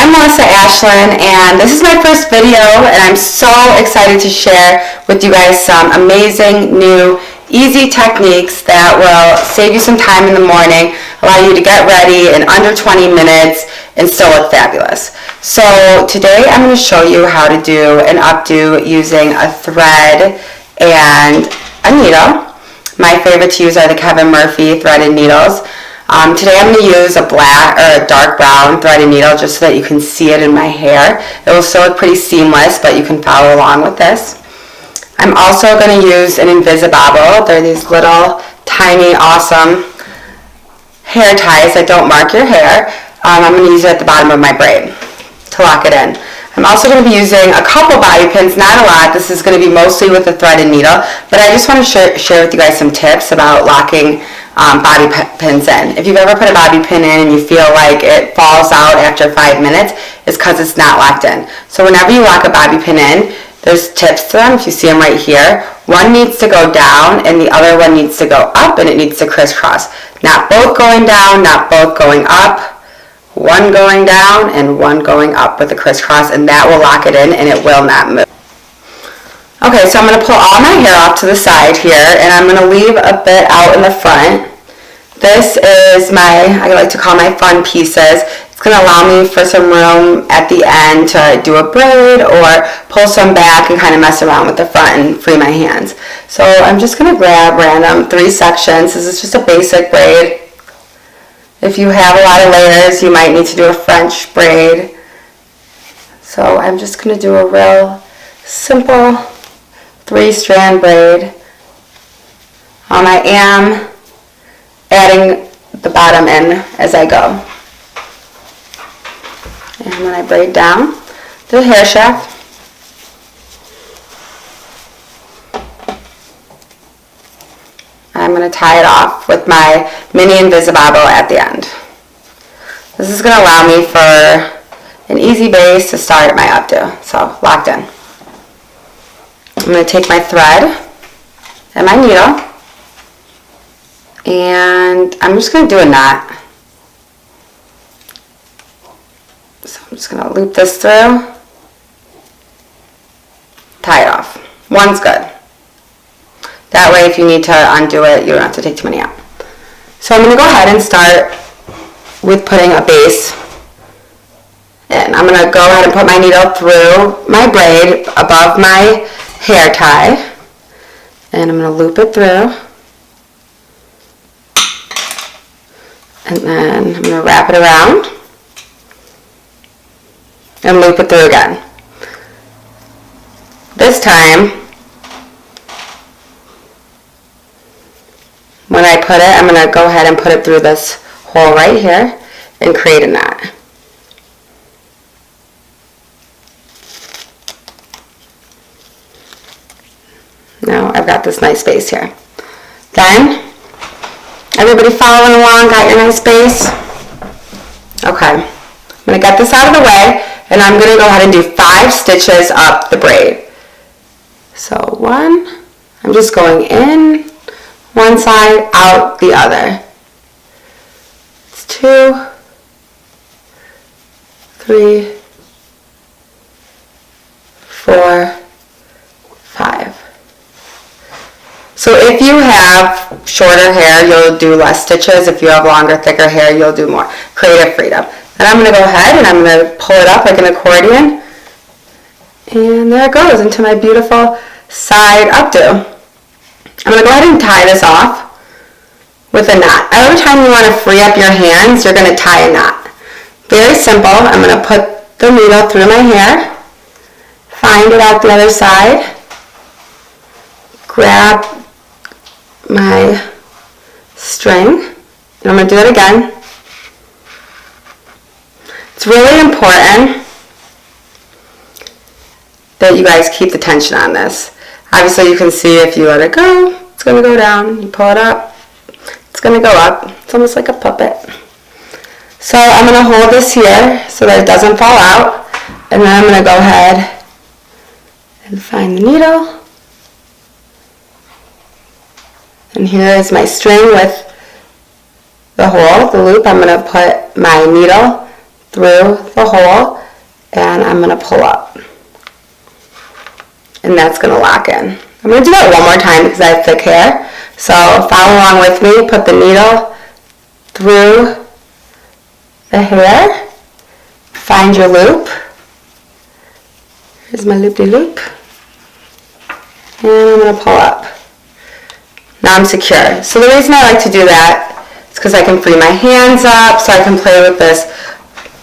I'm Melissa Ashlyn, and this is my first video, and I'm so excited to share with you guys some amazing, new, easy techniques that will save you some time in the morning, allow you to get ready in under 20 minutes, and still look fabulous. So today I'm going to show you how to do an updo using a thread and a needle. My favorite to use are the Kevin Murphy threaded needles. Today I'm going to use a black or a dark brown threaded needle just so that you can see it in my hair. It will still look pretty seamless, but you can follow along with this. I'm also going to use an Invisibobble. They're these little tiny awesome hair ties that don't mark your hair. I'm going to use it at the bottom of my braid to lock it in. I'm also going to be using a couple bobby pins, not a lot. This is going to be mostly with a threaded needle, but I just want to share with you guys some tips about locking bobby pins in. If you've ever put a bobby pin in and you feel like it falls out after 5 minutes, it's because it's not locked in. So whenever you lock a bobby pin in, there's tips to them. If you see them right here, one needs to go down and the other one needs to go up, and it needs to crisscross. Not both going down, not both going up. One going down and one going up with a crisscross, and that will lock it in and it will not move. Okay, so I'm going to pull all my hair off to the side here, and I'm going to leave a bit out in the front. This is I like to call my fun pieces. It's going to allow me for some room at the end to do a braid or pull some back and kind of mess around with the front and free my hands. So I'm just going to grab random 3 sections. This is just a basic braid. If you have a lot of layers, you might need to do a French braid. So I'm just going to do a real simple 3-strand braid. I am adding the bottom in as I go. And then I braid down the hair shaft. I'm going to tie it off with my mini Invisibobble at the end. This is going to allow me for an easy base to start my updo. So, locked in. I'm going to take my thread and my needle, and I'm just going to do a knot. So I'm just going to loop this through, tie it off. One's good. That way, if you need to undo it, you don't have to take too many out. So I'm going to go ahead and start with putting a base in. I'm going to go ahead and put my needle through my braid above my hair tie, and I'm going to loop it through, and then I'm going to wrap it around and loop it through again. This time, when I put it, I'm going to go ahead and put it through this hole right here and create a knot. Now I've got this nice base here. Then, everybody following along, got your nice base? Okay, I'm going to get this out of the way, and I'm going to go ahead and do 5 stitches up the braid. So 1, I'm just going in one side, out the other. It's 2, 3, 4, 5. So if you have shorter hair, you'll do less stitches. If you have longer, thicker hair, you'll do more. Creative freedom. Then I'm going to go ahead and I'm going to pull it up like an accordion. And there it goes into my beautiful side updo. I'm going to go ahead and tie this off with a knot. Every time you want to free up your hands, you're going to tie a knot. Very simple. I'm going to put the needle through my hair, find it out the other side, grab my string, and I'm going to do it again. It's really important that you guys keep the tension on this. Obviously you can see if you let it go, it's going to go down. You pull it up, it's going to go up. It's almost like a puppet. So I'm going to hold this here so that it doesn't fall out, and then I'm going to go ahead and find the needle. And here is my string with the hole, the loop. I'm going to put my needle through the hole, and I'm going to pull up. And that's going to lock in. I'm going to do that one more time because I have thick hair. So follow along with me. Put the needle through the hair. Find your loop. Here's my loop-de-loop. And I'm going to pull up. Now I'm secure. So the reason I like to do that is because I can free my hands up so I can play with this,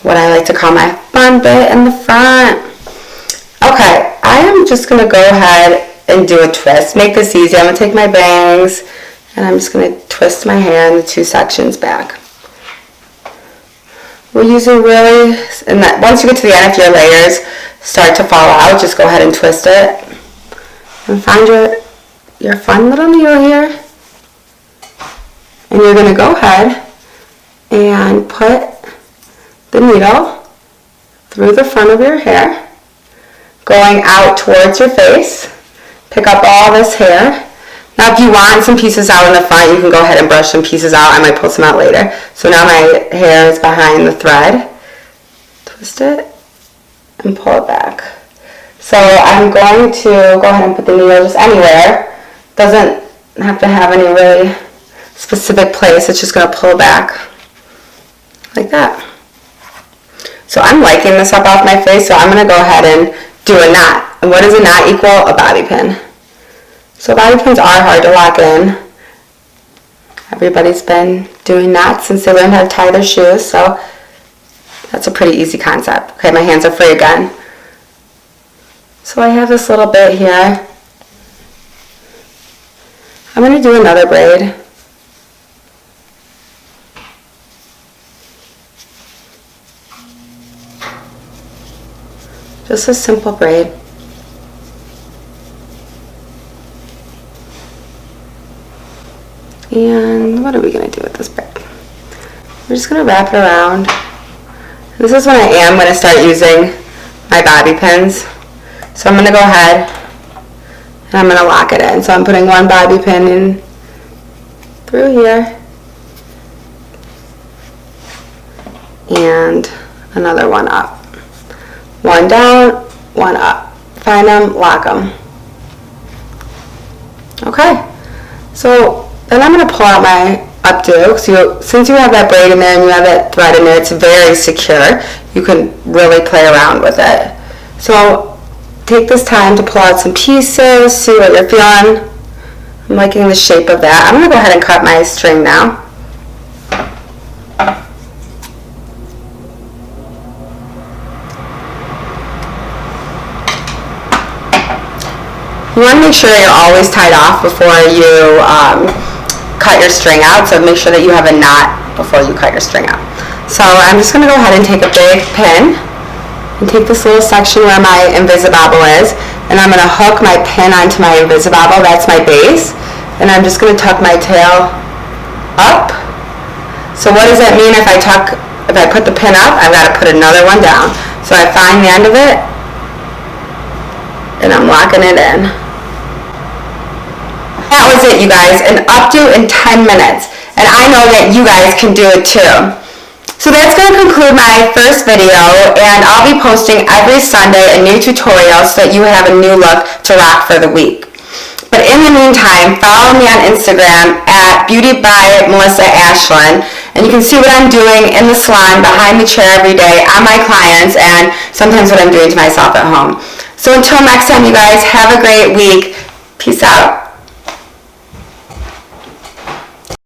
what I like to call my fun bit in the front. Okay, I am just going to go ahead and do a twist. Make this easy. I'm going to take my bangs and I'm just going to twist my hair in the two sections back. We're using really, and that once you get to the end, if your layers start to fall out, just go ahead and twist it. And find your fun little needle here. And you're going to go ahead and put the needle through the front of your hair, going out towards your face. Pick up all this hair. Now if you want some pieces out in the front, you can go ahead and brush some pieces out. I might pull some out later. So now my hair is behind the thread. Twist it and pull it back. So I'm going to go ahead and put the needle just anywhere. Doesn't have to have any really specific place. It's just going to pull back like that. So I'm liking this up off my face, so I'm going to go ahead and do a knot. And what does a knot equal? A bobby pin. So bobby pins are hard to lock in. Everybody's been doing knots since they learned how to tie their shoes, so that's a pretty easy concept. Okay, my hands are free again. So I have this little bit here. I'm going to do another braid. Just a simple braid. And what are we going to do with this braid? We're just going to wrap it around. This is when I am going to start using my bobby pins. So I'm going to go ahead and I'm going to lock it in. So I'm putting one bobby pin in through here and another one up. One down, one up. Find them, lock them. Okay, so then I'm going to pull out my updo. So since you have that braid in there and you have that thread in there, it's very secure. You can really play around with it. So take this time to pull out some pieces, see what you're feeling. I'm liking the shape of that. I'm going to go ahead and cut my string now. You want to make sure you're always tied off before you cut your string out, so make sure that you have a knot before you cut your string out. So I'm just going to go ahead and take a big pin and take this little section where my Invisibobble is, and I'm going to hook my pin onto my Invisibobble. That's my base, and I'm just going to tuck my tail up. So what does that mean if I put the pin up? I've got to put another one down. So I find the end of it, and I'm locking it in. That was it, you guys, an updo in 10 minutes, and I know that you guys can do it too. So that's going to conclude my first video, and I'll be posting every Sunday a new tutorial so that you have a new look to rock for the week. But in the meantime, follow me on Instagram at Beauty by Melissa Ashlyn, and you can see what I'm doing in the salon behind the chair every day on my clients, and sometimes what I'm doing to myself at home. So until next time, you guys, have a great week. Peace out.